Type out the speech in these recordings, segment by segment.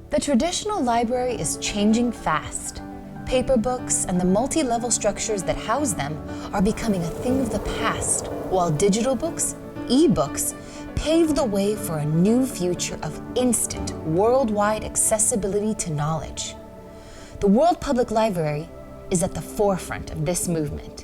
The traditional library is changing fast. Paper books and the multi-level structures that house them are becoming a thing of the past, while digital books, e-books, pave the way for a new future of instant, worldwide accessibility to knowledge. The World Public Library is at the forefront of this movement.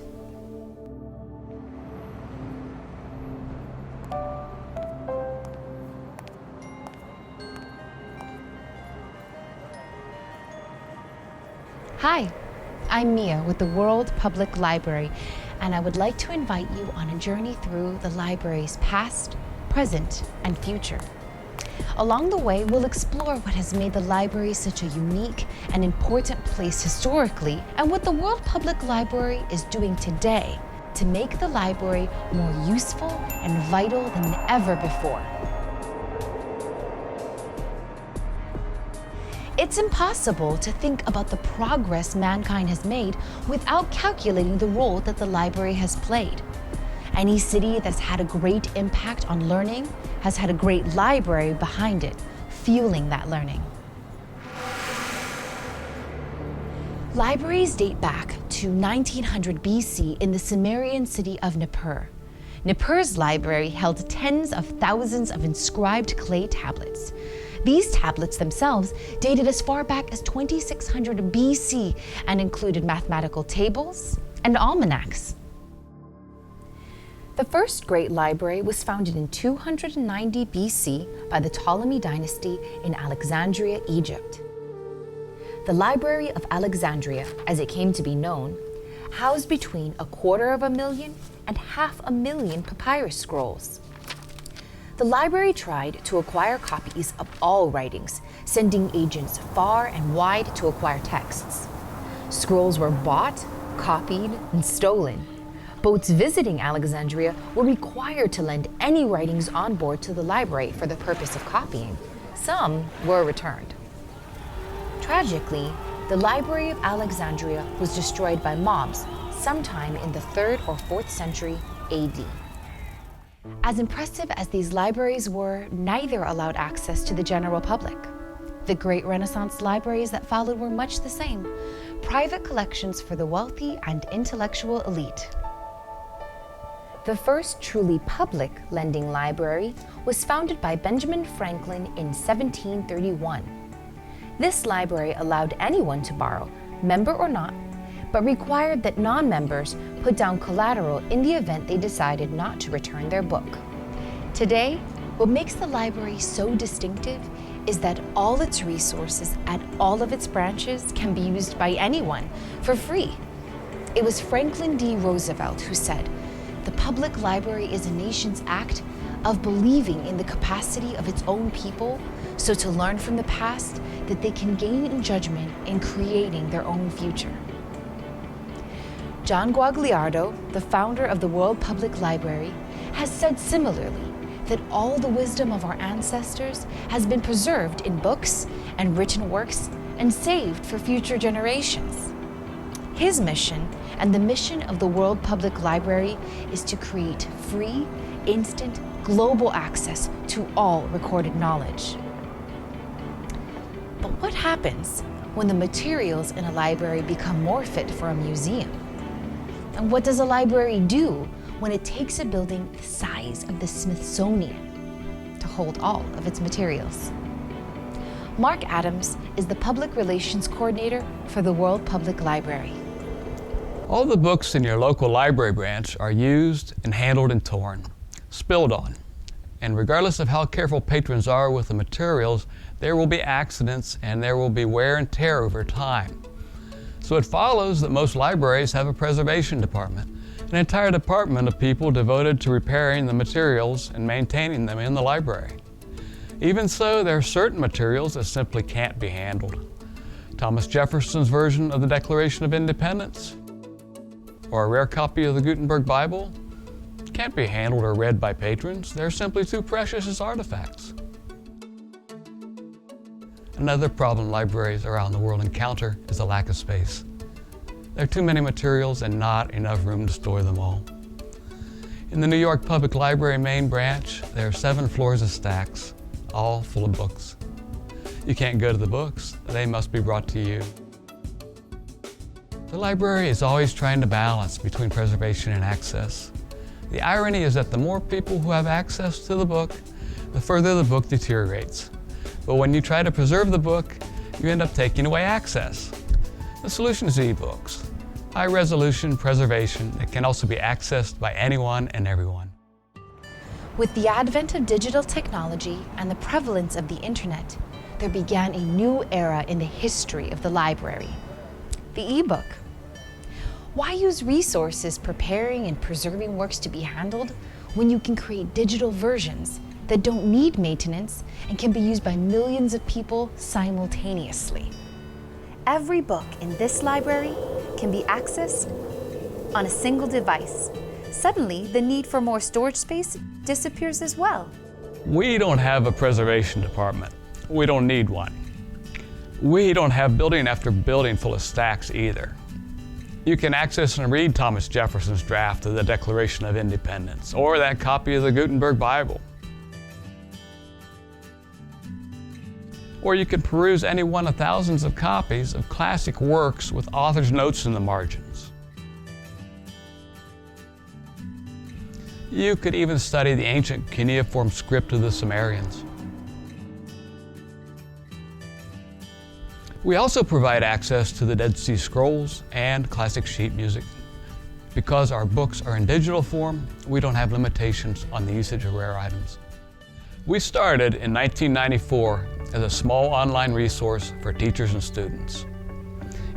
Hi, I'm Mia with the World Public Library, and I would like to invite you on a journey through the library's past, present, and future. Along the way, we'll explore what has made the library such a unique and important place historically, and what the World Public Library is doing today to make the library more useful and vital than ever before. It's impossible to think about the progress mankind has made without calculating the role that the library has played. Any city that's had a great impact on learning has had a great library behind it, fueling that learning. Libraries date back to 1900 BC in the Sumerian city of Nippur. Nippur's library held tens of thousands of inscribed clay tablets. These tablets themselves dated as far back as 2600 BC and included mathematical tables and almanacs. The first great library was founded in 290 BC by the Ptolemy dynasty in Alexandria, Egypt. The Library of Alexandria, as it came to be known, housed between 250,000 and 500,000 papyrus scrolls. The library tried to acquire copies of all writings, sending agents far and wide to acquire texts. Scrolls were bought, copied, and stolen. Boats visiting Alexandria were required to lend any writings on board to the library for the purpose of copying. Some were returned. Tragically, the Library of Alexandria was destroyed by mobs sometime in the 3rd or 4th century AD. As impressive as these libraries were, neither allowed access to the general public. The great Renaissance libraries that followed were much the same, private collections for the wealthy and intellectual elite. The first truly public lending library was founded by Benjamin Franklin in 1731. This library allowed anyone to borrow, member or not, but required that non-members put down collateral in the event they decided not to return their book. Today, what makes the library so distinctive is that all its resources at all of its branches can be used by anyone for free. It was Franklin D. Roosevelt who said, "The public library is a nation's act of believing in the capacity of its own people, so to learn from the past that they can gain in judgment in creating their own future." John Guagliardo, the founder of the World Public Library, has said similarly that all the wisdom of our ancestors has been preserved in books and written works and saved for future generations. His mission and the mission of the World Public Library is to create free, instant, global access to all recorded knowledge. But what happens when the materials in a library become more fit for a museum? And what does a library do when it takes a building the size of the Smithsonian to hold all of its materials? Mark Adams is the Public Relations Coordinator for the World Public Library. All the books in your local library branch are used and handled and torn, spilled on. And regardless of how careful patrons are with the materials, there will be accidents and there will be wear and tear over time. So it follows that most libraries have a preservation department, an entire department of people devoted to repairing the materials and maintaining them in the library. Even so, there are certain materials that simply can't be handled. Thomas Jefferson's version of the Declaration of Independence, or a rare copy of the Gutenberg Bible, can't be handled or read by patrons. They're simply too precious as artifacts. Another problem libraries around the world encounter is a lack of space. There are too many materials and not enough room to store them all. In the New York Public Library main branch, there are 7 floors of stacks, all full of books. You can't go to the books, they must be brought to you. The library is always trying to balance between preservation and access. The irony is that the more people who have access to the book, the further the book deteriorates. But when you try to preserve the book, you end up taking away access. The solution is e-books. High-resolution preservation that can also be accessed by anyone and everyone. With the advent of digital technology and the prevalence of the internet, there began a new era in the history of the library, the e-book. Why use resources preparing and preserving works to be handled when you can create digital versions that don't need maintenance and can be used by millions of people simultaneously? Every book in this library can be accessed on a single device. Suddenly, the need for more storage space disappears as well. We don't have a preservation department. We don't need one. We don't have building after building full of stacks either. You can access and read Thomas Jefferson's draft of the Declaration of Independence or that copy of the Gutenberg Bible. Or you can peruse any one of thousands of copies of classic works with author's notes in the margins. You could even study the ancient cuneiform script of the Sumerians. We also provide access to the Dead Sea Scrolls and classic sheet music. Because our books are in digital form, we don't have limitations on the usage of rare items. We started in 1994 as a small online resource for teachers and students.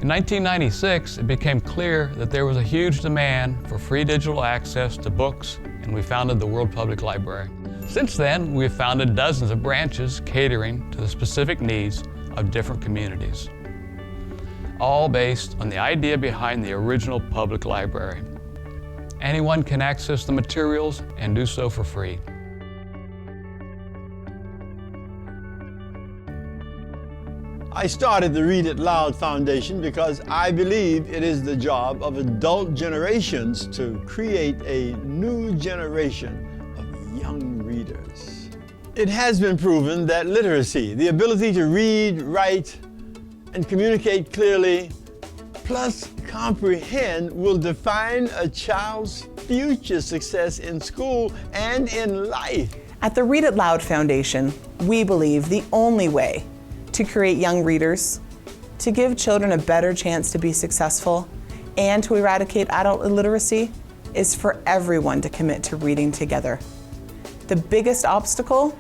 In 1996, it became clear that there was a huge demand for free digital access to books, and we founded the World Public Library. Since then, we have founded dozens of branches catering to the specific needs of different communities, all based on the idea behind the original public library. Anyone can access the materials and do so for free. I started the Read It Loud Foundation because I believe it is the job of adult generations to create a new generation of young readers. It has been proven that literacy, the ability to read, write, and communicate clearly, plus comprehend, will define a child's future success in school and in life. At the Read It Loud Foundation, we believe the only way to create young readers, to give children a better chance to be successful, and to eradicate adult illiteracy is for everyone to commit to reading together. The biggest obstacle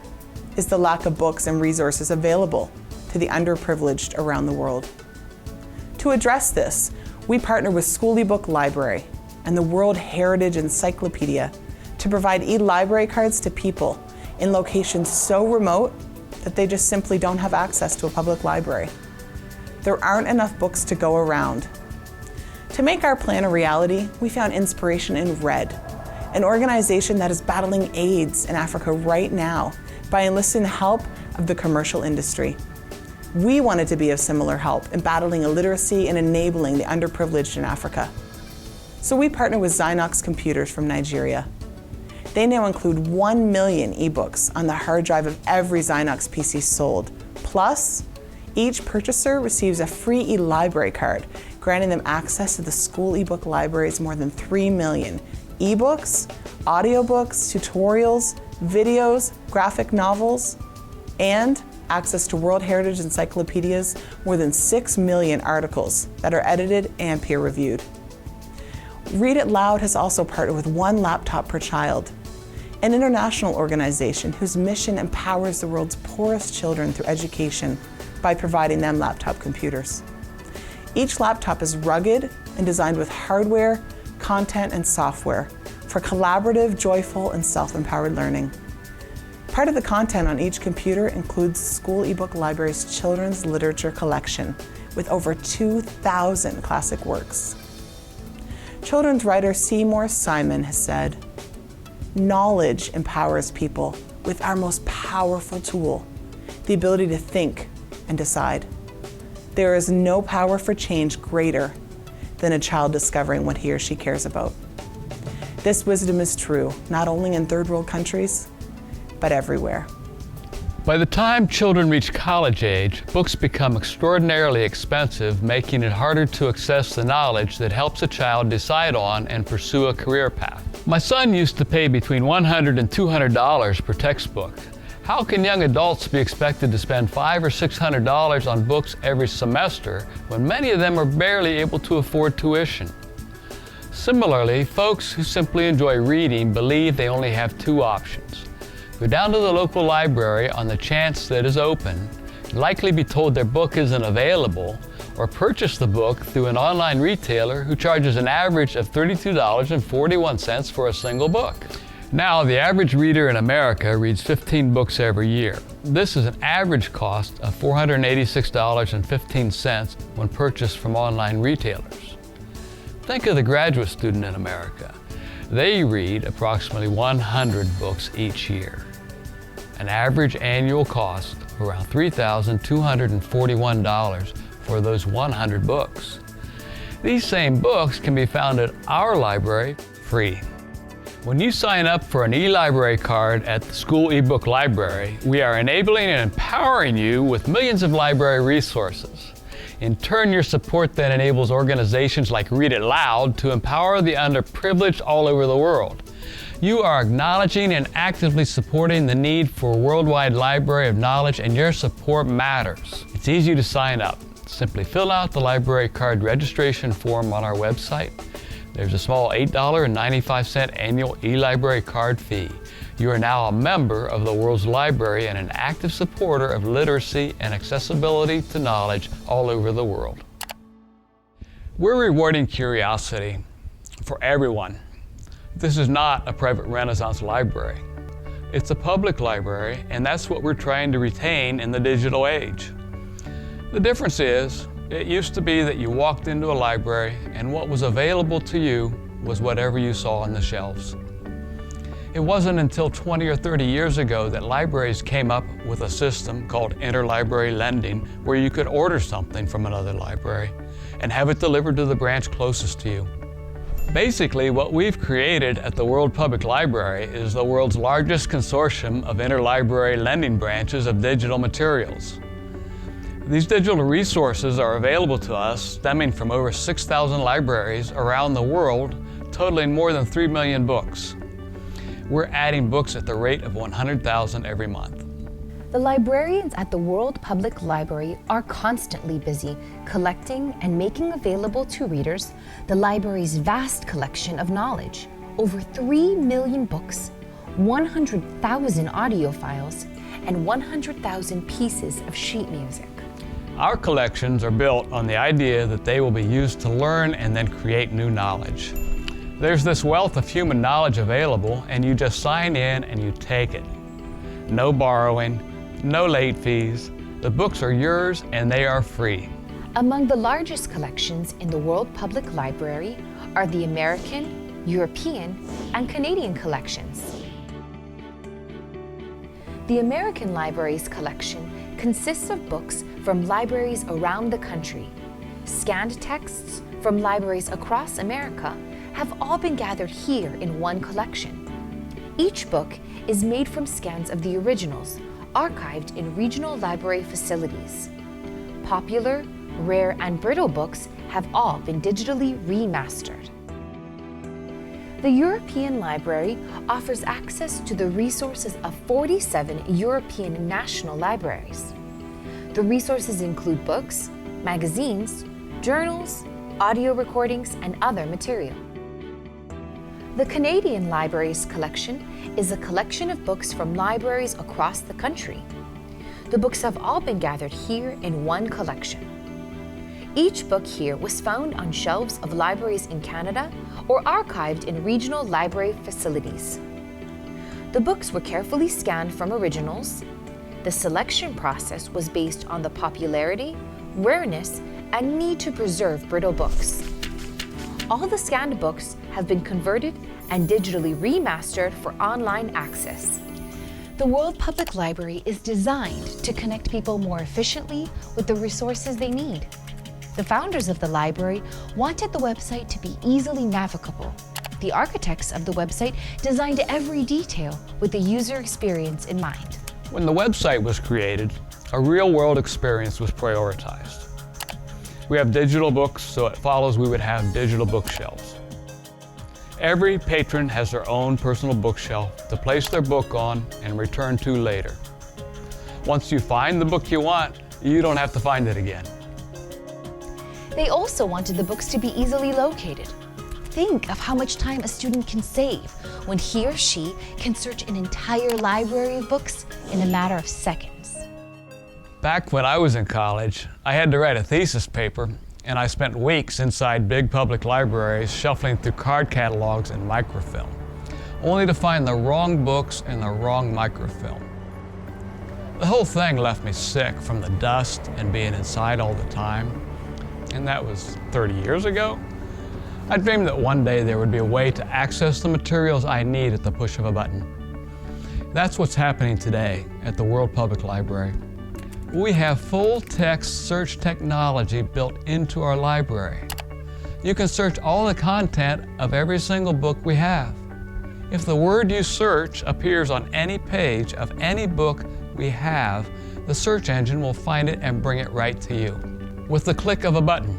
is the lack of books and resources available to the underprivileged around the world. To address this, we partner with School eBook Library and the World Heritage Encyclopedia to provide e-library cards to people in locations so remote that they just simply don't have access to a public library. There aren't enough books to go around. To make our plan a reality, we found inspiration in RED, an organization that is battling AIDS in Africa right now by enlisting the help of the commercial industry. We wanted to be of similar help in battling illiteracy and enabling the underprivileged in Africa. So we partnered with Xynox Computers from Nigeria. They now include 1 million ebooks on the hard drive of every Xynox PC sold. Plus, each purchaser receives a free e-library card, granting them access to the School eBook Library's more than 3 million ebooks, audiobooks, tutorials, videos, graphic novels, and access to World Heritage Encyclopedia's more than 6 million articles that are edited and peer-reviewed. Read It Loud has also partnered with One Laptop Per Child, an international organization whose mission empowers the world's poorest children through education by providing them laptop computers. Each laptop is rugged and designed with hardware, content, and software for collaborative, joyful, and self-empowered learning. Part of the content on each computer includes School eBook Library's children's literature collection with over 2,000 classic works. Children's writer Seymour Simon has said, "Knowledge empowers people with our most powerful tool, the ability to think and decide. There is no power for change greater than a child discovering what he or she cares about." This wisdom is true not only in third world countries, but everywhere. By the time children reach college age, books become extraordinarily expensive, making it harder to access the knowledge that helps a child decide on and pursue a career path. My son used to pay between $100 and $200 per textbook. How can young adults be expected to spend $500 or $600 on books every semester when many of them are barely able to afford tuition? Similarly, folks who simply enjoy reading believe they only have two options. Go down to the local library on the chance that it is open, likely be told their book isn't available, or purchase the book through an online retailer who charges an average of $32.41 for a single book. Now, the average reader in America reads 15 books every year. This is an average cost of $486.15 when purchased from online retailers. Think of the graduate student in America. They read approximately 100 books each year. An average annual cost of around $3,241 for those 100 books. These same books can be found at our library free. When you sign up for an e-library card at the school ebook library, we are enabling and empowering you with millions of library resources. In turn, your support then enables organizations like Read It Loud to empower the underprivileged all over the world. You are acknowledging and actively supporting the need for a worldwide library of knowledge, and your support matters. It's easy to sign up. Simply fill out the library card registration form on our website. There's a small $8.95 annual e-library card fee. You are now a member of the world's library and an active supporter of literacy and accessibility to knowledge all over the world. We're rewarding curiosity for everyone. This is not a private Renaissance library. It's a public library, and that's what we're trying to retain in the digital age. The difference is, it used to be that you walked into a library and what was available to you was whatever you saw on the shelves. It wasn't until 20 or 30 years ago that libraries came up with a system called interlibrary lending, where you could order something from another library and have it delivered to the branch closest to you. Basically, what we've created at the World Public Library is the world's largest consortium of interlibrary lending branches of digital materials. These digital resources are available to us stemming from over 6,000 libraries around the world, totaling more than 3 million books. We're adding books at the rate of 100,000 every month. The librarians at the World Public Library are constantly busy collecting and making available to readers the library's vast collection of knowledge, over 3 million books, 100,000 audio files, and 100,000 pieces of sheet music. Our collections are built on the idea that they will be used to learn and then create new knowledge. There's this wealth of human knowledge available, and you just sign in and you take it. No borrowing, no late fees. The books are yours and they are free. Among the largest collections in the World Public Library are the American, European, and Canadian collections. The American Library's collection consists of books from libraries around the country. Scanned texts from libraries across America have all been gathered here in one collection. Each book is made from scans of the originals, archived in regional library facilities. Popular, rare, and brittle books have all been digitally remastered. The European Library offers access to the resources of 47 European national libraries. The resources include books, magazines, journals, audio recordings, and other material. The Canadian Library's collection is a collection of books from libraries across the country. The books have all been gathered here in one collection. Each book here was found on shelves of libraries in Canada or archived in regional library facilities. The books were carefully scanned from originals. The selection process was based on the popularity, rareness, and need to preserve brittle books. All the scanned books have been converted and digitally remastered for online access. The World Public Library is designed to connect people more efficiently with the resources they need. The founders of the library wanted the website to be easily navigable. The architects of the website designed every detail with the user experience in mind. When the website was created, a real-world experience was prioritized. We have digital books, so it follows we would have digital bookshelves. Every patron has their own personal bookshelf to place their book on and return to later. Once you find the book you want, you don't have to find it again. They also wanted the books to be easily located. Think of how much time a student can save when he or she can search an entire library of books in a matter of seconds. Back when I was in college, I had to write a thesis paper, and I spent weeks inside big public libraries shuffling through card catalogs and microfilm, only to find the wrong books and the wrong microfilm. The whole thing left me sick from the dust and being inside all the time, and that was 30 years ago. I dreamed that one day there would be a way to access the materials I need at the push of a button. That's what's happening today at the World Public Library. We have full-text search technology built into our library. You can search all the content of every single book we have. If the word you search appears on any page of any book we have, the search engine will find it and bring it right to you with the click of a button.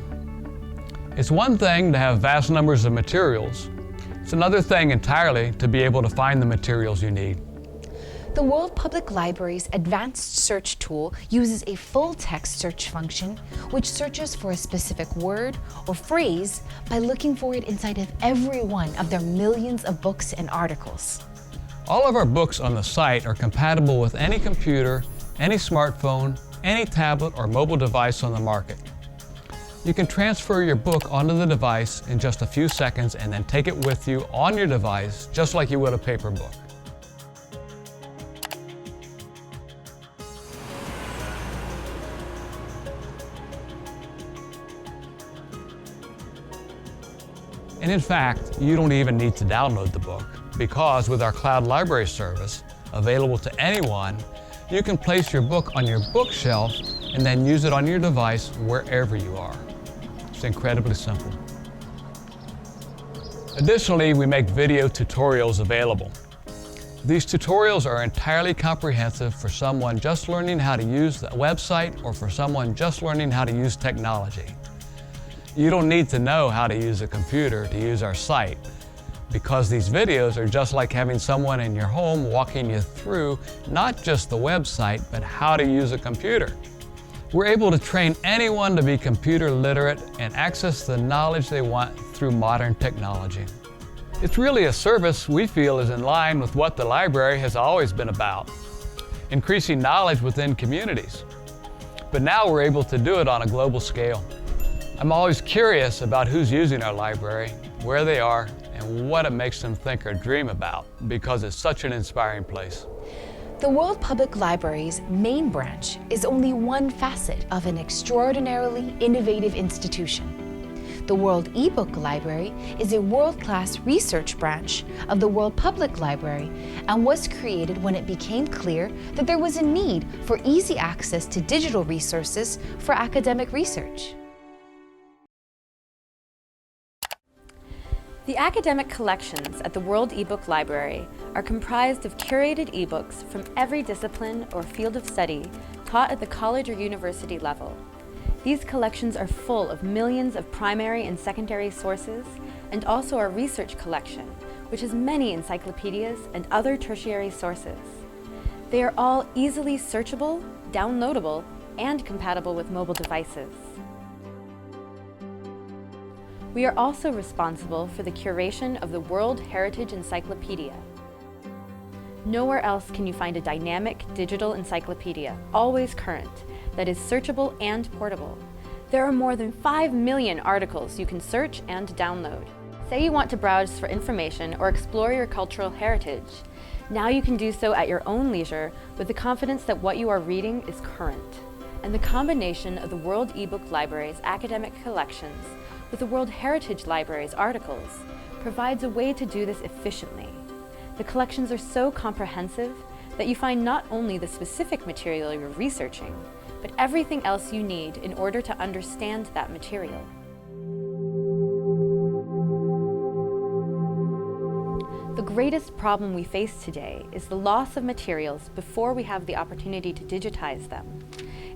It's one thing to have vast numbers of materials. It's another thing entirely to be able to find the materials you need. The World Public Library's advanced search tool uses a full-text search function which searches for a specific word or phrase by looking for it inside of every one of their millions of books and articles. All of our books on the site are compatible with any computer, any smartphone, any tablet or mobile device on the market. You can transfer your book onto the device in just a few seconds and then take it with you on your device just like you would a paper book. And in fact, you don't even need to download the book because with our cloud library service, available to anyone, you can place your book on your bookshelf and then use it on your device wherever you are. It's incredibly simple. Additionally, we make video tutorials available. These tutorials are entirely comprehensive for someone just learning how to use the website or for someone just learning how to use technology. You don't need to know how to use a computer to use our site because these videos are just like having someone in your home walking you through not just the website, but how to use a computer. We're able to train anyone to be computer literate and access the knowledge they want through modern technology. It's really a service we feel is in line with what the library has always been about, increasing knowledge within communities. But now we're able to do it on a global scale. I'm always curious about who's using our library, where they are, and what it makes them think or dream about, because it's such an inspiring place. The World Public Library's main branch is only one facet of an extraordinarily innovative institution. The World eBook Library is a world-class research branch of the World Public Library and was created when it became clear that there was a need for easy access to digital resources for academic research. The academic collections at the World eBook Library are comprised of curated ebooks from every discipline or field of study taught at the college or university level. These collections are full of millions of primary and secondary sources and also our research collection, which has many encyclopedias and other tertiary sources. They are all easily searchable, downloadable, and compatible with mobile devices. We are also responsible for the curation of the World Heritage Encyclopedia. Nowhere else can you find a dynamic digital encyclopedia, always current, that is searchable and portable. There are more than 5 million articles you can search and download. Say you want to browse for information or explore your cultural heritage. Now you can do so at your own leisure with the confidence that what you are reading is current. And the combination of the World eBook Library's academic collections with the World Heritage Library's articles provides a way to do this efficiently. The collections are so comprehensive that you find not only the specific material you're researching, but everything else you need in order to understand that material. The greatest problem we face today is the loss of materials before we have the opportunity to digitize them.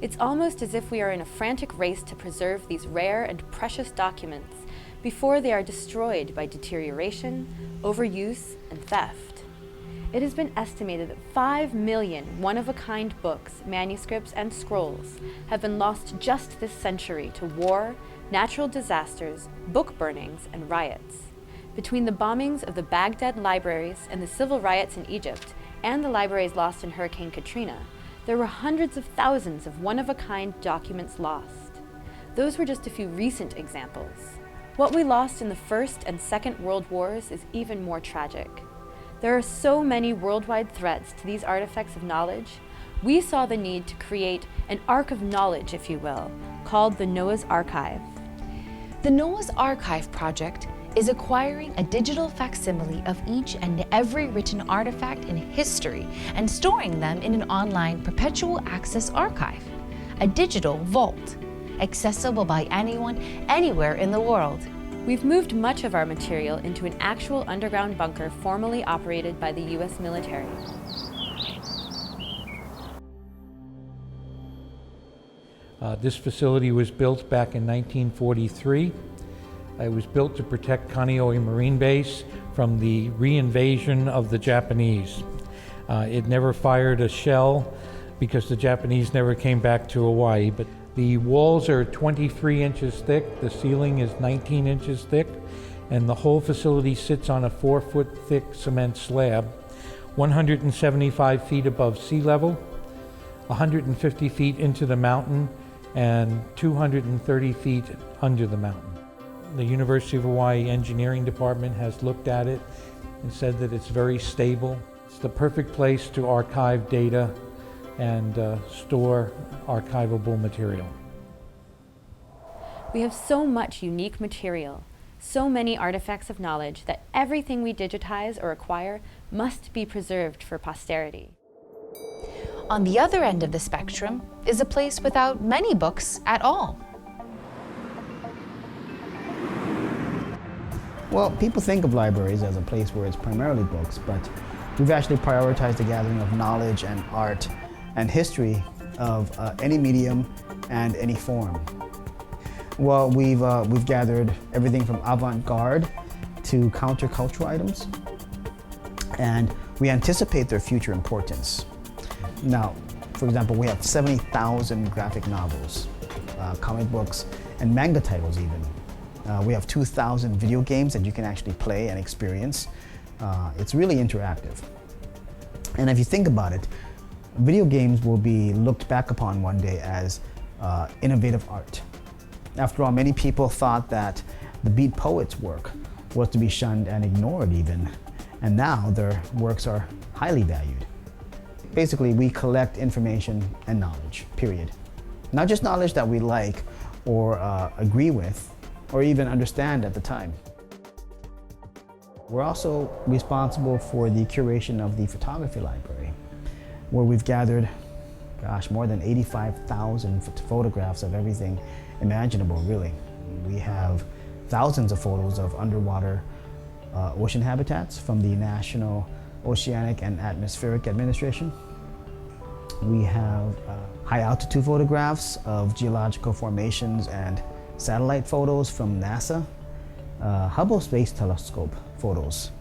It's almost as if we are in a frantic race to preserve these rare and precious documents before they are destroyed by deterioration, overuse, and theft. It has been estimated that 5 million one-of-a-kind books, manuscripts, and scrolls have been lost just this century to war, natural disasters, book burnings, and riots. Between the bombings of the Baghdad libraries and the civil riots in Egypt, and the libraries lost in Hurricane Katrina, there were hundreds of thousands of one-of-a-kind documents lost. Those were just a few recent examples. What we lost in the First and Second World Wars is even more tragic. There are so many worldwide threats to these artifacts of knowledge, we saw the need to create an ark of knowledge, if you will, called the Noah's Archive. The Noah's Archive project is acquiring a digital facsimile of each and every written artifact in history and storing them in an online perpetual access archive, a digital vault, accessible by anyone, anywhere in the world. We've moved much of our material into an actual underground bunker formerly operated by the U.S. military. This facility was built back in 1943. It was built to protect Kaneohe Marine Base from the re-invasion of the Japanese. It never fired a shell because the Japanese never came back to Hawaii. But the walls are 23 inches thick, the ceiling is 19 inches thick, and the whole facility sits on a 4-foot thick cement slab, 175 feet above sea level, 150 feet into the mountain, and 230 feet under the mountain. The University of Hawaii Engineering Department has looked at it and said that it's very stable. It's the perfect place to archive data and store archivable material. We have so much unique material, so many artifacts of knowledge that everything we digitize or acquire must be preserved for posterity. On the other end of the spectrum is a place without many books at all. Well, people think of libraries as a place where it's primarily books, but we've actually prioritized the gathering of knowledge and art and history of any medium and any form. Well, we've gathered everything from avant-garde to countercultural items, and we anticipate their future importance. Now, for example, we have 70,000 graphic novels, comic books, and manga titles even. We have 2,000 video games that you can actually play and experience. It's really interactive. And if you think about it, video games will be looked back upon one day as innovative art. After all, many people thought that the Beat Poets' work was to be shunned and ignored even, and now their works are highly valued. Basically, we collect information and knowledge, period. Not just knowledge that we like or agree with or even understand at the time. We're also responsible for the curation of the photography library, where we've gathered, more than 85,000 photographs of everything imaginable, really. We have thousands of photos of underwater ocean habitats from the National Oceanic and Atmospheric Administration. We have high altitude photographs of geological formations and satellite photos from NASA, Hubble Space Telescope photos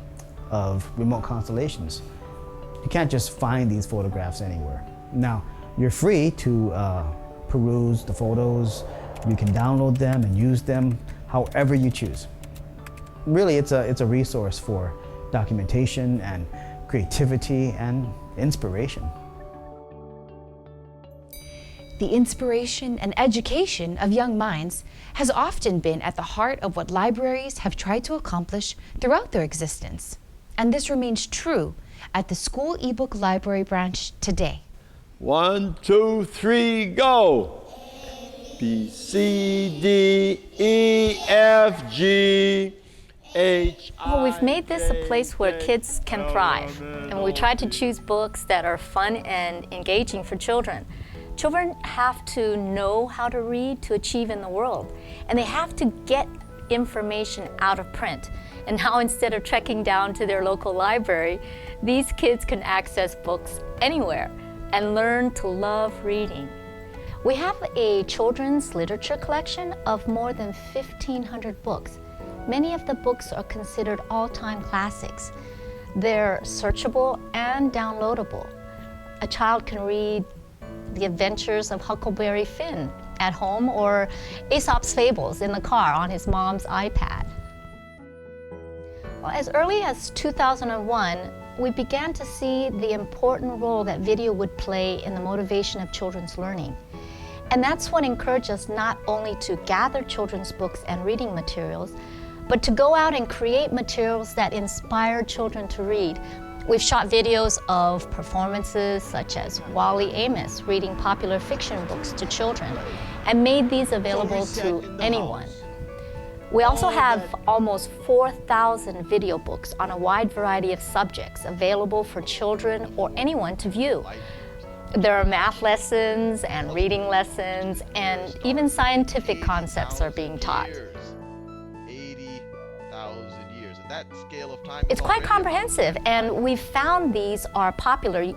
of remote constellations. You can't just find these photographs anywhere. Now, you're free to peruse the photos. You can download them and use them however you choose. Really, it's a resource for documentation and creativity and inspiration. The inspiration and education of young minds has often been at the heart of what libraries have tried to accomplish throughout their existence. And this remains true at the school ebook library branch today. 1, 2, 3, go! B, C, D, E, F, G, H, I, Well, we've made this a place where J, kids can thrive, and we try to choose books that are fun and engaging for children. Children have to know how to read to achieve in the world, and they have to get information out of print. And now instead of trekking down to their local library, these kids can access books anywhere and learn to love reading. We have a children's literature collection of more than 1,500 books. Many of the books are considered all-time classics. They're searchable and downloadable. A child can read The Adventures of Huckleberry Finn at home or Aesop's Fables in the car on his mom's iPad. Well, as early as 2001, we began to see the important role that video would play in the motivation of children's learning. And that's what encouraged us not only to gather children's books and reading materials, but to go out and create materials that inspire children to read. We've shot videos of performances such as Wally Amos reading popular fiction books to children and made these available to anyone. We also have almost 4,000 video books on a wide variety of subjects available for children or anyone to view. There are math lessons and reading lessons, and even scientific concepts are being taught. 80,000 years, and that scale of time It's quite comprehensive, and we've found these are popular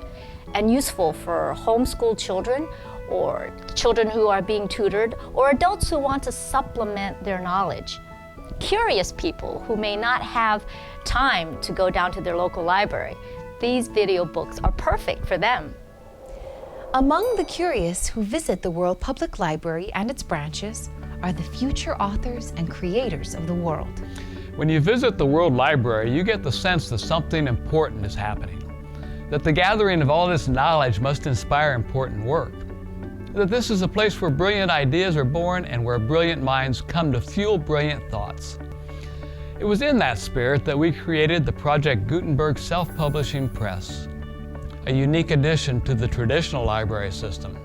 and useful for homeschooled children, or children who are being tutored, or adults who want to supplement their knowledge. Curious people who may not have time to go down to their local library, these video books are perfect for them. Among the curious who visit the World Public Library and its branches are the future authors and creators of the world. When you visit the World Library, you get the sense that something important is happening, that the gathering of all this knowledge must inspire important work, that this is a place where brilliant ideas are born and where brilliant minds come to fuel brilliant thoughts. It was in that spirit that we created the Project Gutenberg Self-Publishing Press, a unique addition to the traditional library system.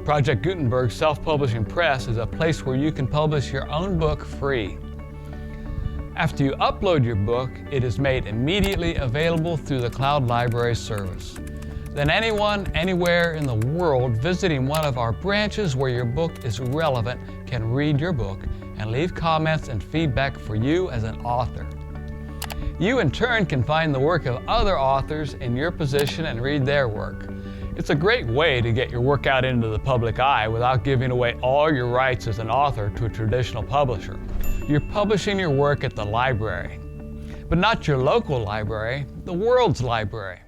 Project Gutenberg Self-Publishing Press is a place where you can publish your own book free. After you upload your book, it is made immediately available through the Cloud Library service. Then anyone, anywhere in the world visiting one of our branches where your book is relevant can read your book and leave comments and feedback for you as an author. You in turn can find the work of other authors in your position and read their work. It's a great way to get your work out into the public eye without giving away all your rights as an author to a traditional publisher. You're publishing your work at the library, but not your local library, the world's library.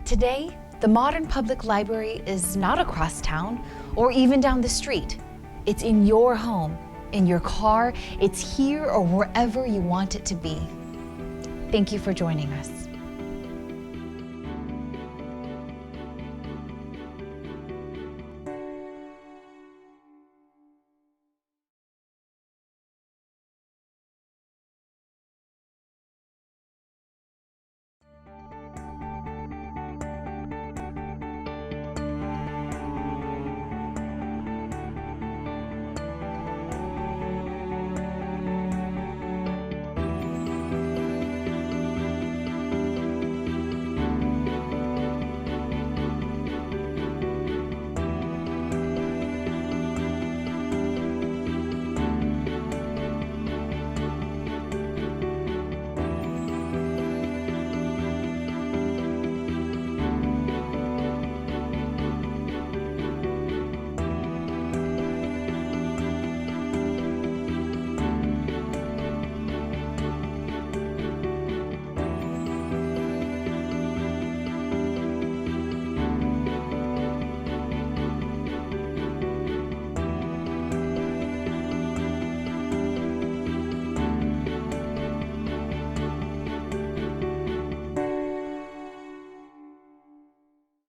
Today, the modern public library is not across town or even down the street. It's in your home, in your car, it's here or wherever you want it to be. Thank you for joining us.